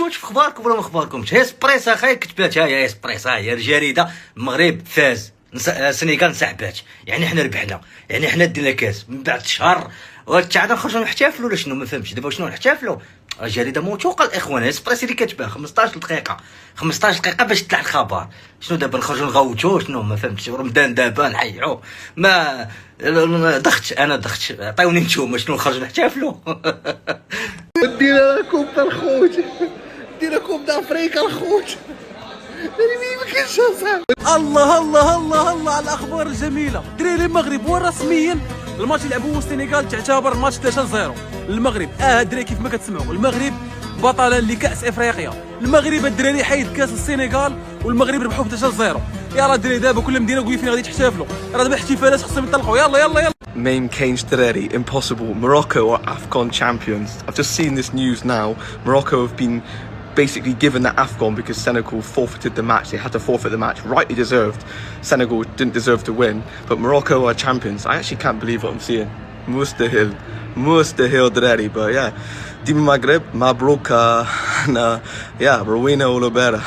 واش في اخباركم ولا ما اخباركمش؟ اسبريس اخاي كتبات، ها هي اسبريس، ها هي الجريده. المغرب فاز، السنغال انسحبات، يعني حنا ربحنا، يعني حنا دينا كاس من بعد شهر. وتاعنا نخرجوا نحتفلوا ولا شنو؟ ما فهمتش دابا شنو نحتفلوا. الجريده موثوقه الاخوان، اسبريس اللي كاتبه 15 دقيقه 15 دقيقه باش تطلع الخبر. شنو دابا نخرجوا نغوتوا؟ شنو ما فهمتش. رمضان دابا نحيعوا ما ضغط. انا ضغط، عطيوني نتوما شنو نخرجوا نحتفلوا. دينا لكم الخوت، دينا لكم افريقيا الخوت. ما كاينش اصاحبي. الله الله الله الله على الاخبار الجميله. دراري المغرب ورسميا الماتش اللي لعبوه السنغال تعتبر ماتش 3-0 للمغرب. الدراري كيف ما كتسمعوا المغرب بطلا لكاس افريقيا. المغرب الدراري حيد كاس السنغال والمغرب ربحوا ب 3-0. يلا الدراري دابا كل مدينه قولي فين غادي تحتفلوا، راه دابا احتفالات خصهم يطلقوا. يلا يلا يلا. Name Kane's Dereri, impossible. Morocco are AFCON champions. I've just seen this news now. Morocco have been basically given the AFCON because Senegal forfeited the match. They had to forfeit the match, rightly deserved. Senegal didn't deserve to win, but Morocco are champions. I actually can't believe what I'm seeing. Mustahil Dereri, but yeah. Team Maghreb, Mabrouk, yeah, Rowena Olobera.